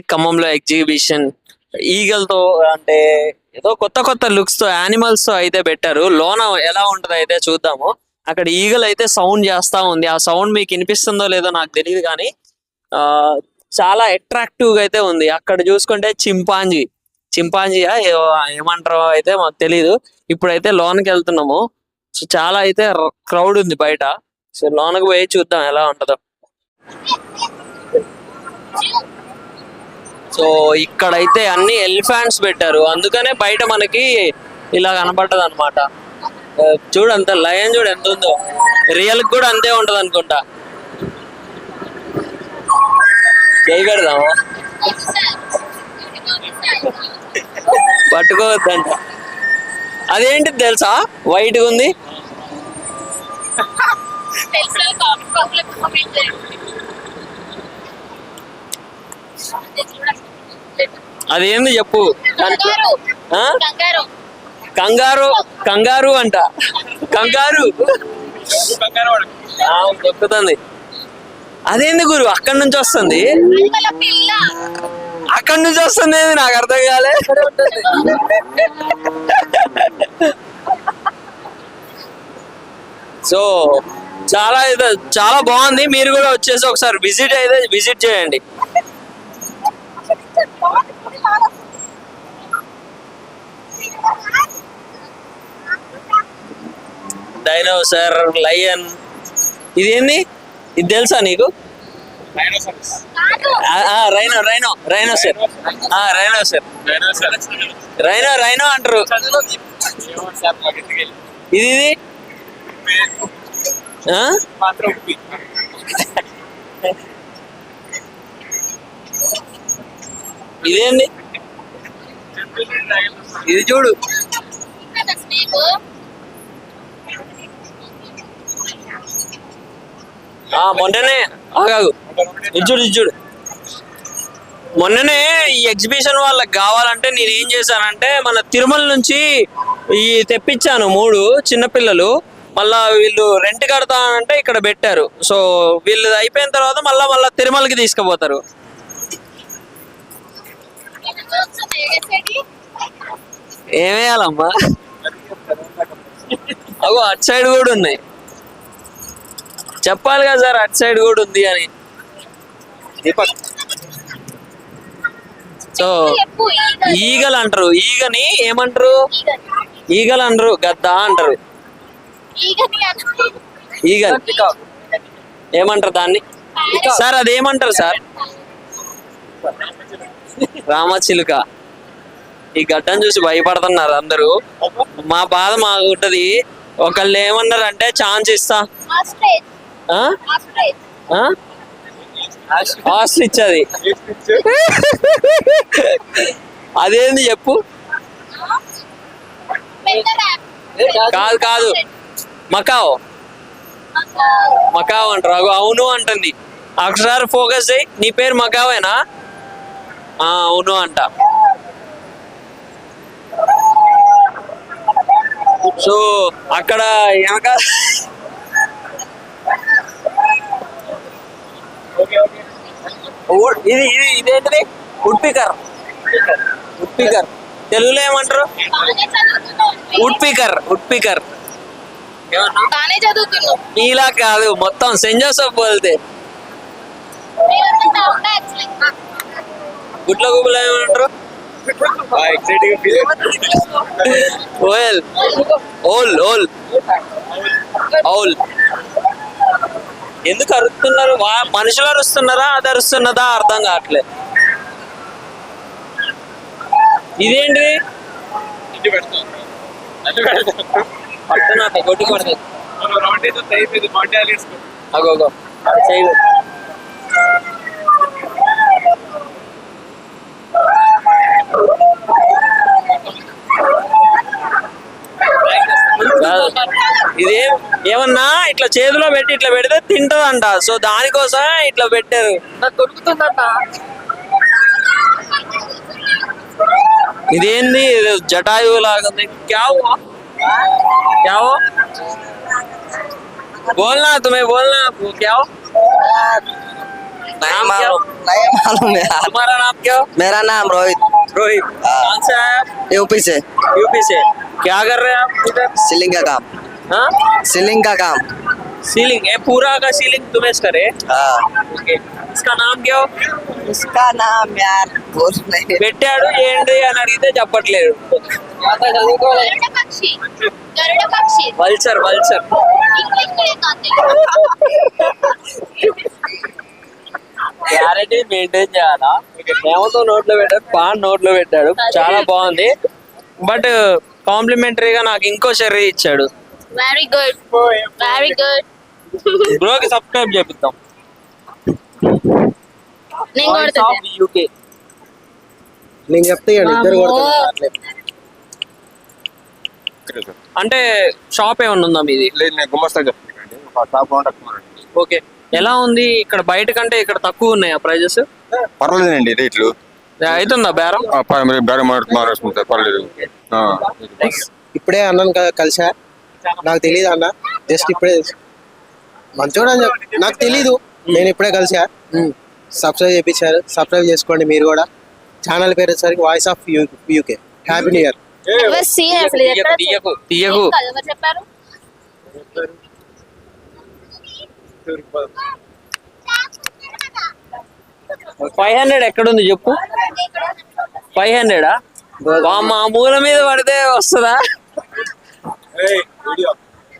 ఖమ్మంలో exhibition eagle తో అంటే ఏదో కొత్త కొత్త లుక్స్ తో యానిమల్స్ తో అయితే పెట్టారు. లోన ఎలా ఉంటది అయితే చూద్దాము. అక్కడ ఈగల్ అయితే సౌండ్ చేస్తా ఉంది. ఆ సౌండ్ మీకు వినిపిస్తుందో లేదో నాకు తెలియదు కానీ ఆ చాలా అట్రాక్టివ్ గా అయితే ఉంది. అక్కడ చూసుకుంటే చింపాంజీయా ఏమంటారో అయితే మాకు తెలీదు. ఇప్పుడైతే లోనకి వెళ్తున్నాము. సో చాలా అయితే క్రౌడ్ ఉంది బయట. సో లోనకి పోయి చూద్దాం ఎలా ఉంటదో. సో ఇక్కడైతే అన్ని ఎలిఫాంట్స్ పెట్టారు, అందుకనే బయట మనకి ఇలా కనపడ్డది అనమాట. చూడు అంత లయన్ చూడు ఎంత ఉందో, రియల్ కూడా అంతే ఉంటది అనుకుంటా. చేయగడదామా? పట్టుకోవద్దంట. అదేంటిది తెలుసా, వైట్ గా ఉంది. అదేంది చెప్పు. కంగారు కంగారు అంట. కంగారు దొక్కుతుంది. అదేంది గురు అక్కడి నుంచి వస్తుంది? అక్కడి నుంచి వస్తుంది నాకు అర్థం కాలే. సో చాలా బాగుంది. మీరు కూడా వచ్చేసి ఒకసారి విజిట్ చేయండి. డైనోసర్, లయన్, ఇదేంది ఇది తెలుసా నీకు? రైనోసర్ రైనో అంటారు. ఇది ఇదేంది? ఇది చూడు. మొన్ననే ఆగాగు ఇచ్చుడు మొన్ననే ఈ ఎగ్జిబిషన్ వాళ్ళకి కావాలంటే నేను ఏం చేశానంటే మన తిరుమల నుంచి ఈ తెప్పించాను 3 చిన్నపిల్లలు. మళ్ళా వీళ్ళు రెంట్ కడతానంటే ఇక్కడ పెట్టారు. సో వీళ్ళు అయిపోయిన తర్వాత మళ్ళా తిరుమలకి తీసుకుపోతారు. ఏమేయాలమ్మా? అగో అటు సైడ్ కూడా ఉన్నాయి. చెప్పాలి కదా సార్ అటు సైడ్ కూడా ఉంది అని. దీపక్, సో ఈగలు అంటారు. ఈగని ఏమంటారు? ఈగలు అంటారు, గద్ద అంటారు. ఈగల్ ఏమంటారు దాన్ని సార్? అదేమంటారు సార్? రామచిలుక. ఈ గడ్డను చూసి భయపడుతున్నారు అందరూ. మా బాధ మాకు ఉంటది. ఒకళ్ళు ఏమన్నారు అంటే ఛాన్స్ ఇస్తా, ఆస్ట్రిచ్ అది. అదేంది చెప్పు? కాదు మకావ్ అంటారు. అవును అంటుంది. ఒకసారి ఫోకస్ చేయి. నీ పేరు మకావేనా? అవును అంట. సో అక్కడ ఇదేంటిది? ఉడ్పికర్. తెలుగులో ఏమంటారు? ఉడ్పికర్. ఇలా కాదు, మొత్తం సెంట్ జోసెఫ్ బోల్తే. గుడ్ల గుబులు ఏమంటారు? ఎందుకు అరుస్తున్నారు? మనుషులు అరుస్తున్నారా, అది అరుస్తున్నదా అర్థం కావట్లేదు. ఇదేంటి? పడుతున్నట్ట కొట్టి కొడుతుంది. అగోగో చేయి. ఇది ఏమన్నా ఇట్లా చేతిలో పెట్టి ఇట్లా పెడితే తింటదంట. సో దానికోసం ఇట్లా పెట్టారు. దొరుకుతుందంట. ఇదేంది? జటాయు లాగుంది. क्या हो? बोलना तुम्हें, बोलना क्या हो? नाम क्या? नहीं मालूम यार। तुम्हारा नाम क्या? मेरा नाम रोहित, रोहित। कौन से है आप? यूपी से। यूपी से। क्या कर रहे हैं आप इधर? सीलिंग का काम। हाँ, सीलिंग का काम। सीलिंग है, पूरा का सीलिंग तुम्हें करे? हाँ। ఓకే, इसका नाम क्या हो? उसका नाम यार बोल नहीं। పెట్టాడు ఏంటి అని అడిగితే చెప్పట్లేదు. గరుడ పక్షి గరుడ పక్షి వల్చర్ వల్చర్. ఇంగ్లీష్ లో ఏం కాదు క్లారిటీ మెయింటైన్ చేయాలా. ఏమతో నోట్లో పెట్టాడు, పాన్ నోట్లో పెట్టాడు, చాలా బాగుంది. బట్ కాంప్లిమెంటరీగా నాకు ఇంకో షర్రీ ఇచ్చాడు. వెరీ గుడ్ వెరీ గుడ్ బ్రోకి సబ్స్క్రైబ్ చేపిద్దాం. నేను కొడుతుంది యూకే. నేను చెప్తే ఇద్దరు అంటే షాప్ ఏమన్నా ఉందా మీది? లేదు, నేను గుమస్తా చెప్తానండి. ఒక షాప్ బాగుంటుంది. ఓకే, ఎలా ఉంది ఇక్కడ? బయట కంటే ఇక్కడ తక్కువ ఉన్నాయా ప్రైజెస్? పర్వాలేదండి రేట్లు. అవుతుందా బేరం? మీరు బేరం మారేసుకుంటారు, పర్లేదు. ఇప్పుడే అన్నాను కదా కలిసా, నాకు తెలియదు అన్న, జస్ట్ ఇప్పుడే మంచోడు అని నాకు తెలీదు, నేను ఇప్పుడే కలిసా. సబ్స్క్రైబ్ చేయించారు, సబ్స్క్రైబ్ చేసుకోండి మీరు కూడా. ఛానల్ పేరు వచ్చేసరికి voice of UK. Happy new year. ఎవరు సీన్ అసలు ఎక్కడ తీయకు తీయకు. ఎవరు చెప్పారు? 500 ఎక్కడుంది చెప్పు? 500 మా మూల మీద పడితే వస్తుందా?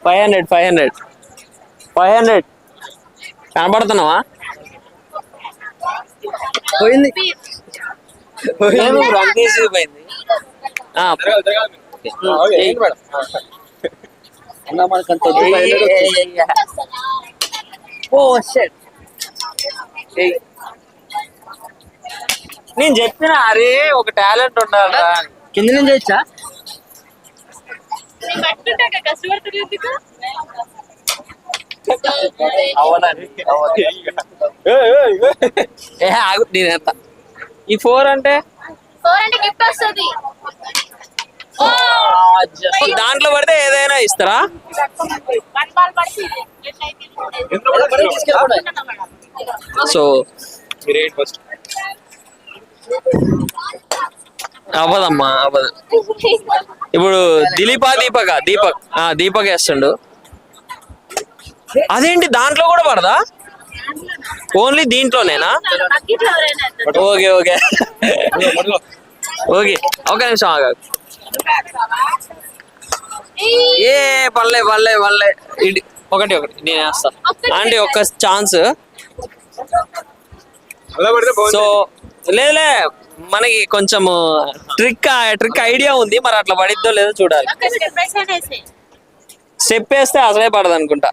500 కనబడుతున్నావా? పోయింది. పోయింది. నేను చెప్పిన అరే ఒక టాలెంట్ ఉండాలి. కింద నుంచి వచ్చా నేను పట్టుకుంటాక కష్టపడుతుంది ఆగు, నేను ఎంత ఈ 4 అంటే 4 అంటే గిఫ్ట్ వస్తుంది. దాంట్లో పడితే ఏదైనా ఇస్తారా? సో అవ్వదమ్మా, అవ్వదు. ఇప్పుడు దీపక్ వేస్తుండు. అదేంటి దాంట్లో కూడా పడదా? ఓన్లీ దీంట్లోనేనా? ఓకే ఓకే ఓకే, ఒక నిమిషం ఆగా. ఏ పర్లే పర్లే పర్లే, ఒకటి నేను వేస్తా అంటే ఒక్క ఛాన్స్. సో లేదులే, మనకి కొంచెం ట్రిక్ ఐడియా ఉంది, మరి అట్లా పడిద్దో లేదో చూడాలి. స్టెప్ వేస్తే అసలే పడదు అనుకుంటా.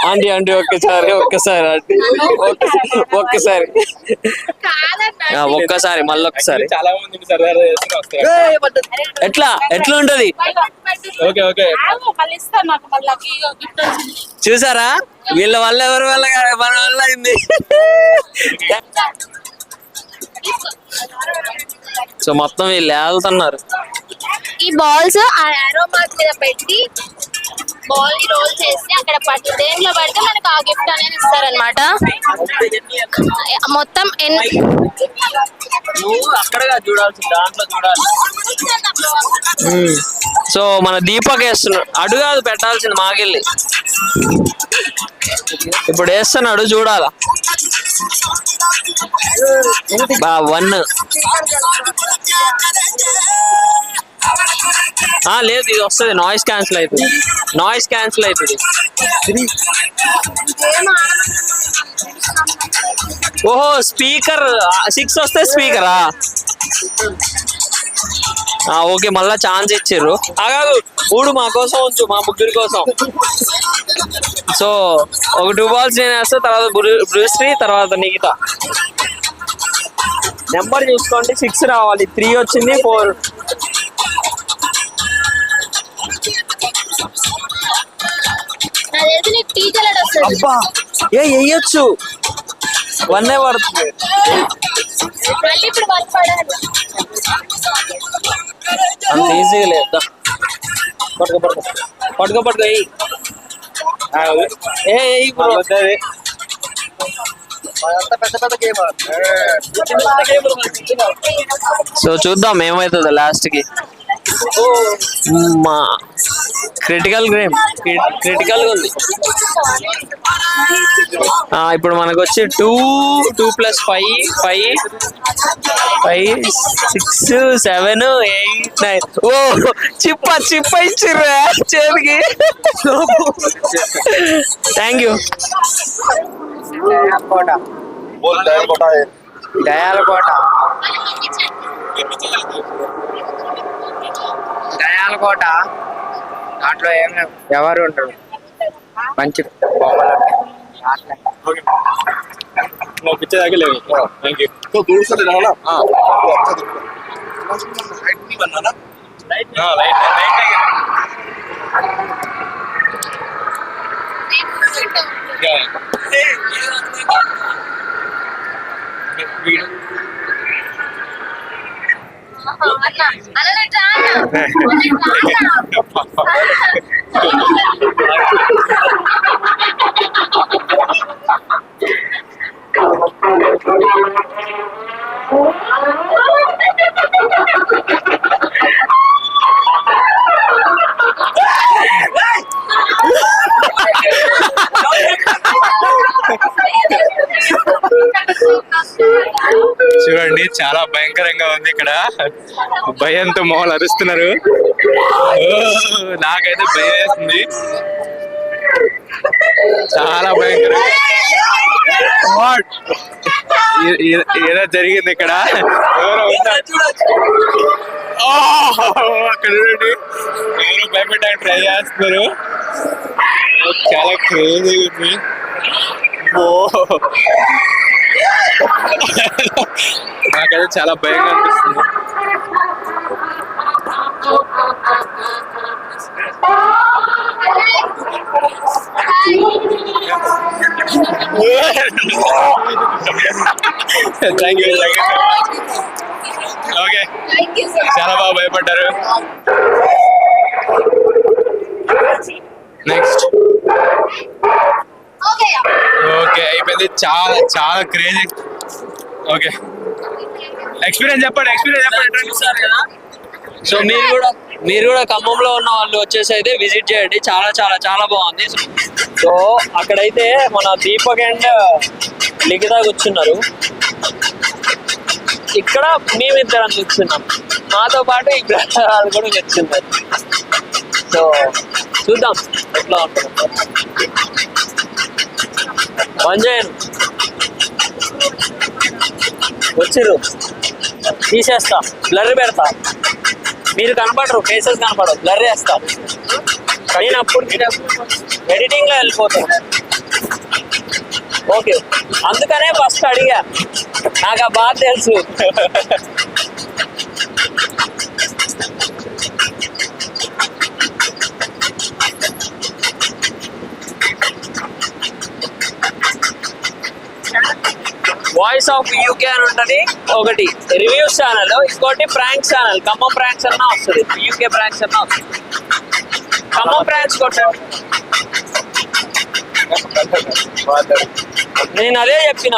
ఆంటీ ఒక్కసారి ఆంటీ ఒక్కసారి మళ్ళొక్కసారి. ఎట్లా ఉంటది చూసారా? వీళ్ళ వల్ల ఎవరి వల్ల మన వల్ల అయింది. సో మొత్తం వీళ్ళు వెళ్తున్నారు. ఈ బాల్స్ ఆ యారో మార్క్ మీద పెట్టి బాల్ ని రోల్ చేసి అక్కడ పట్టి దేంట్లో పడితే మనకు ఆ గిఫ్ట్ అనేది ఇస్తారనమాట. మొత్తం అక్కడగా చూడాల్సి, దాంట్లో చూడాలి. సో మన దీపక్ వేస్తున్నాడు, అడు కాదు పెట్టాల్సింది మాకెళ్ళి. ఇప్పుడు వేస్తున్నాడు చూడాలా. 1 లేదు, ఇది వస్తుంది. నాయిస్ క్యాన్సిల్ అవుతుంది. ఓహో, స్పీకర్ 6 వస్తే స్పీకరా? ఓకే, మళ్ళా ఛాన్స్ ఇచ్చిర్రు. ఆగాగు, మూడు మా కోసం ఉంచు, మా ముగ్గురి కోసం. సో ఒక 2 balls నేను వేస్తా, తర్వాత బ్రూస్ట్రీ, తర్వాత నిగితా. నెంబర్ చూసుకోండి, 6 రావాలి. 3 వచ్చింది, 4. అబ్బా వేయచ్చు, 1 పడుతుంది. అంత ఈజీగా లేదు. పట్టుకో అంత పెద్ద పెద్ద గేమ్ సో చూద్దాం ఏమవుతుందో లాస్ట్ కి. మా క్రిటికల్ గేమ్, క్రిటికల్ గా ఉంది. ఇప్పుడు మనకు వచ్చి 2 + 5 6 7 8 9. ఓ చిప్ప ఇచ్చిర్రా చేతికి. Thank you. దయాలకోట దాంట్లో ఏం ఎవరు ఉంటారు మంచి బొమ్మలు చూడండి చాలా భయంకరంగా ఉంది ఇక్కడ. భయంతో మొహలు అరుస్తున్నారు. నాకైతే భయం వేస్తుంది, చాలా భయంకరం. ఏదో జరిగింది ఇక్కడ. ఎవరో అక్కడ చూడండి, ఎవరో భయపెట్టడానికి ట్రై చేస్తున్నారు. చాలా క్రేజీ ఉంది. నాకైతే చాలా భయంగా అనిపిస్తుంది. Thank you. ఓకే, చాలా బాగా భయపడ్డారు. నెక్స్ట్. ఓకే, అయిపోయింది. చాలా చాలా క్రేజీ. ఓకే, ఎక్స్పీరియన్స్ చెప్పండి. సో మీరు కూడా ఖమ్మంలో ఉన్న వాళ్ళు వచ్చేసి అయితే విజిట్ చేయండి. చాలా చాలా చాలా బాగుంది. సో అక్కడైతే మన దీపక్ అండ్ లిఖిత కూర్చున్నారు. ఇక్కడ మేమిద్దరం కూర్చున్నాం. మాతో పాటు ఇక్కడ వాళ్ళు కూడా కూర్చున్నారు. సో చూద్దాం ఎట్లా ఉంటుందో. వంజయన్ వచ్చిర్రు, తీసేస్తా, బ్లర్ పెడతా. మీరు కనపడరు, ఫేసెస్ కనపడరు, బ్లర్ వేస్తా. నేను అప్పుడు ఎడిటింగ్ లో వెళ్ళిపోతాను. ఓకే, అందుకనే ఫస్ట్ అడిగా, నాకు ఆ బాధ తెలుసు. వాయిస్ ఆఫ్ యూకే అని ఉంటుంది ఒకటి, రివ్యూస్ ఛానల్, ఇంకోటి ప్రాంక్ ఛానల్. ఖమ్మం ప్రాంక్స్ అన్నా వస్తుంది, యూకే ప్రాంక్స్ అన్నా వస్తుంది. ఖమ్మం ప్రాంక్స్ కొట్టండి. నేను అదే చెప్పిన.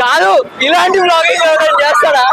కాదు, ఇలాంటి బ్లాగింగ్ ఎవరైనా చేస్తాడా?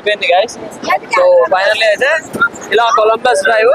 అయిపోయింది గైస్. సో ఫైనల్లీ అయితే ఇలా కొలంబస్ డ్రైవ్